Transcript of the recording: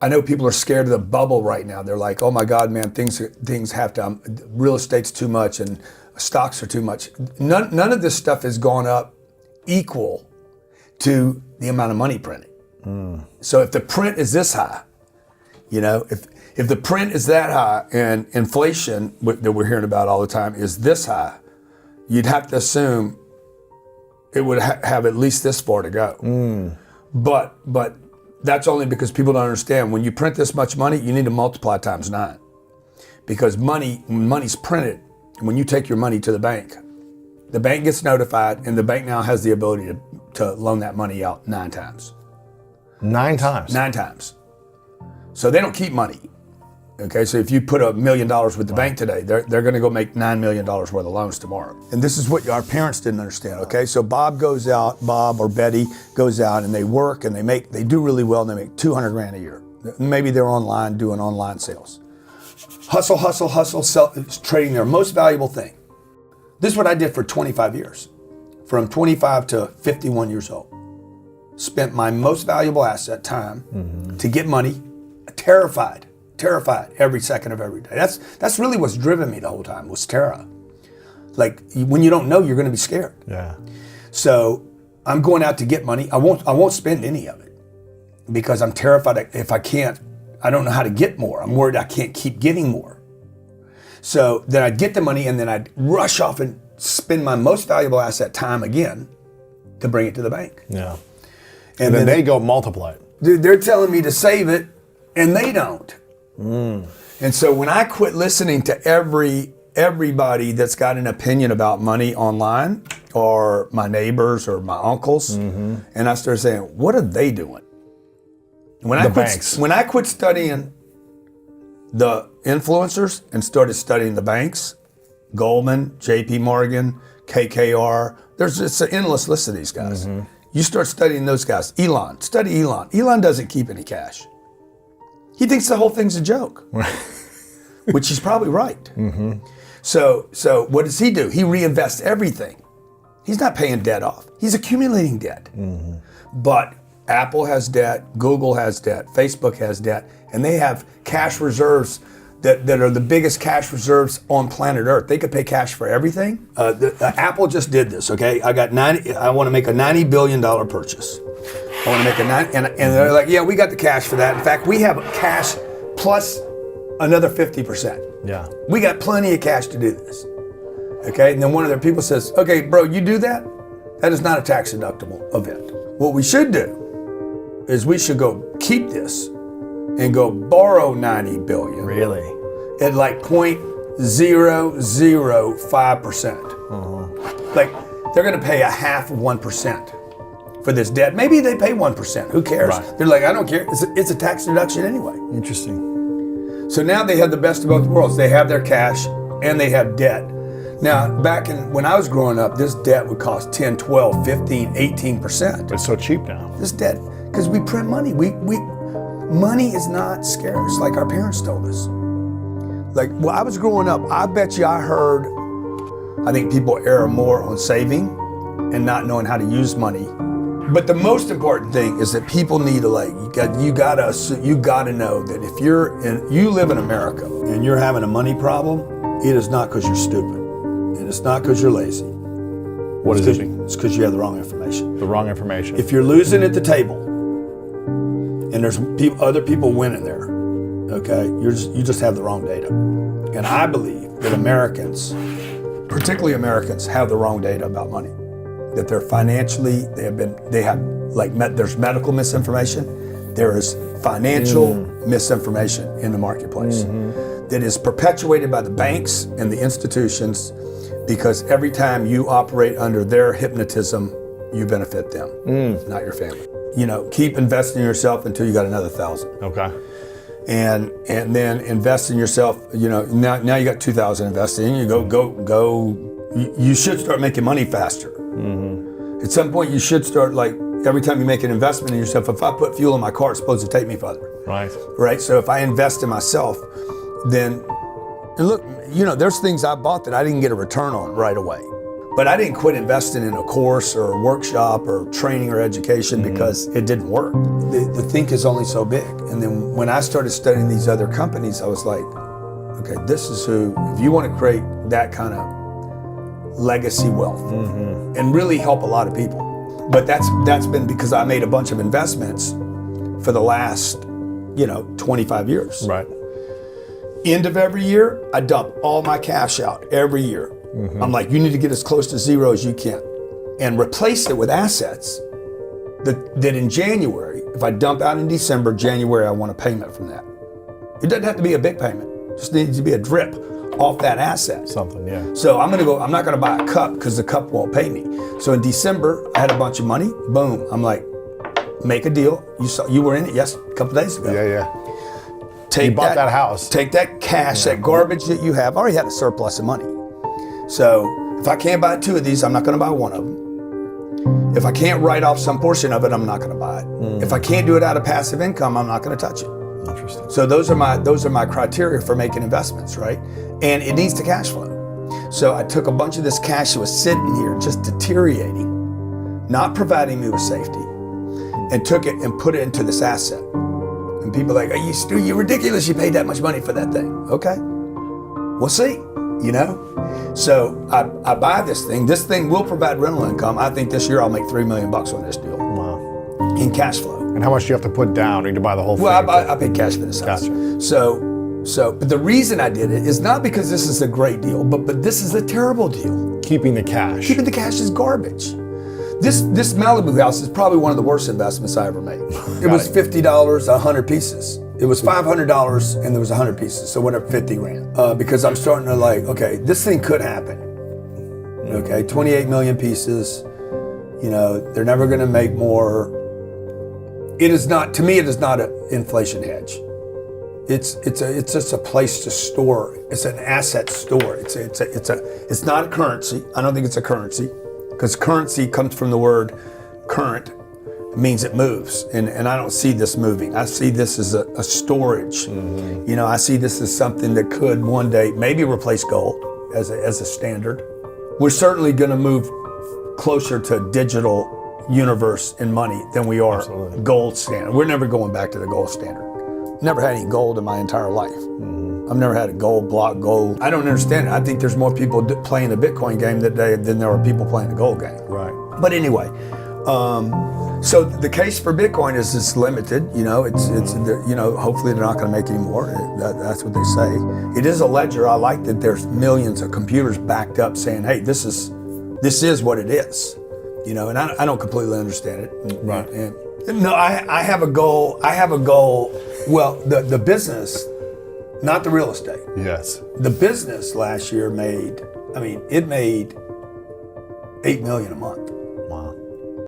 I know people are scared of the bubble right now. They're like, oh my God, man, things have to, real estate's too much and stocks are too much. None of this stuff has gone up equal to the amount of money printed. So if the print is this high, if the print is that high and inflation that we're hearing about all the time is this high, you'd have to assume it would have at least this far to go. But that's only because people don't understand. When you print this much money, you need to multiply times 9. Because when money's printed, when you take your money to the bank gets notified, and the bank now has the ability to loan that money out 9 times. 9 times? 9 times. So they don't keep money. Okay, so if you put $1 million with the bank today, they're going to go make $9 million worth of loans tomorrow. And this is what our parents didn't understand. Okay, so Bob or Betty goes out and they work and they do really well and they make $200 grand a year. Maybe they're online doing online sales. Hustle, sell, trading their most valuable thing. This is what I did for 25 years, from 25 to 51 years old. Spent my most valuable asset, time, to get money, terrified every second of every day. That's really what's driven me the whole time, was terror. Like, when you don't know, you're gonna be scared. Yeah. So I'm going out to get money. I won't spend any of it because I'm terrified if I can't, I don't know how to get more. I'm worried I can't keep getting more. So then I'd get the money and then I'd rush off and spend my most valuable asset, time, again, to bring it to the bank. Yeah. And then they go multiply it. Dude, they're telling me to save it and they don't. And so when I quit listening to everybody that's got an opinion about money online, or my neighbors or my uncles, and I started saying, what are they doing? When I quit studying the influencers and started studying the banks, Goldman, JP Morgan, KKR, there's just an endless list of these guys. You start studying those guys. Study Elon. Elon doesn't keep any cash. He thinks the whole thing's a joke, which he's probably right. So what does he do? He reinvests everything. He's not paying debt off. He's accumulating debt. But Apple has debt, Google has debt, Facebook has debt, and they have cash reserves that are the biggest cash reserves on planet Earth. They could pay cash for everything. Apple just did this, okay? I want to make a $90 billion purchase. I want to make and they're like, yeah, we got the cash for that. In fact, we have cash plus another 50%. Yeah. We got plenty of cash to do this. Okay, and then one of their people says, okay, bro, you do that? That is not a tax deductible event. What we should do is we should go keep this and go borrow 90 billion. Really? At like 0.005%. Like, they're gonna pay a half of 1% for this debt. Maybe they pay 1%, who cares? Right. They're like, I don't care, it's a tax deduction anyway. Interesting. So now they have the best of both worlds. They have their cash and they have debt. Now, when I was growing up, this debt would cost 10, 12, 15, 18%. It's so cheap now. This debt, because we print money. Money is not scarce like our parents told us. Like, when I was growing up, I bet you I think people err more on saving and not knowing how to use money. But the most important thing is that people need to, you gotta know that if you live in America and you're having a money problem, it is not because you're stupid. And it's not because you're lazy. What does it mean? It's because you have the wrong information. The wrong information. If you're losing at the table and there's other people winning there, okay, you just have the wrong data. And I believe that Americans, particularly Americans, have the wrong data about money. That they're financially, there's medical misinformation, there is financial misinformation in the marketplace that is perpetuated by the banks and the institutions, because every time you operate under their hypnotism, you benefit them, not your family. Keep investing in yourself until you got another 1,000. Okay. And then invest in yourself. Now you got 2,000 invested in. You go. You should start making money faster. At some point, you should start, every time you make an investment in yourself. If I put fuel in my car, it's supposed to take me further. Right. So if I invest in myself, then, and look, there's things I bought that I didn't get a return on right away. But I didn't quit investing in a course or a workshop or training or education because it didn't work. The think is only so big. And then when I started studying these other companies, I was like, okay, this is who, if you want to create that kind of legacy wealth and really help a lot of people. But that's been because I made a bunch of investments for the last, 25 years. Right. End of every year, I dump all my cash out every year. I'm like, you need to get as close to zero as you can and replace it with assets that in January, if I dump out in December, January, I want a payment from that. It doesn't have to be a big payment. It just needs to be a drip off that asset. Something, yeah. So I'm not gonna buy a cup because the cup won't pay me. So in December, I had a bunch of money, boom. I'm like, make a deal. You were in it, yes, a couple days ago. Yeah. You bought that house. Take that cash, that garbage that you have. I already had a surplus of money. So if I can't buy 2 of these, I'm not gonna buy 1 of them. If I can't write off some portion of it, I'm not gonna buy it. If I can't do it out of passive income, I'm not gonna touch it. Interesting. So those are my criteria for making investments, right? And it needs to cash flow. So I took a bunch of this cash that was sitting here just deteriorating, not providing me with safety, and took it and put it into this asset. And people are like, you're ridiculous, you paid that much money for that thing. Okay, we'll see, So I buy this thing. This thing will provide rental income. I think this year I'll make $3 million on this deal. Wow. In cash flow. And how much do you have to put down? Or you to buy the whole thing? Well, I paid cash for this house. Gotcha. But the reason I did it is not because this is a great deal, but this is a terrible deal. Keeping the cash. Keeping the cash is garbage. This Malibu house is probably one of the worst investments I ever made. It was $50, 100 pieces. It was $500 and there was 100 pieces, so whatever, 50 grand. Because I'm starting to okay, this thing could happen. Okay, 28 million pieces. They're never going to make more. It is not, to me, it is not an inflation hedge. It's just a place to store. It's an asset store. It's not a currency. I don't think it's a currency, because currency comes from the word current. It means it moves, and I don't see this moving. I see this as a storage. I see this as something that could one day maybe replace gold as a standard. We're certainly going to move closer to a digital universe in money than we are gold standard. We're never going back to the gold standard. Never had any gold in my entire life. I've never had a gold block, gold. I don't understand it. I think there's more people playing the Bitcoin game today than there are people playing the gold game. Right. But anyway, so the case for Bitcoin is it's limited. Hopefully they're not going to make any more. That's what they say. It is a ledger. I like that there's millions of computers backed up saying, hey, this is what it is. And I don't completely understand it. Right. No, I have a goal. Well, the business, not the real estate. Yes. The business last year made $8 million a month.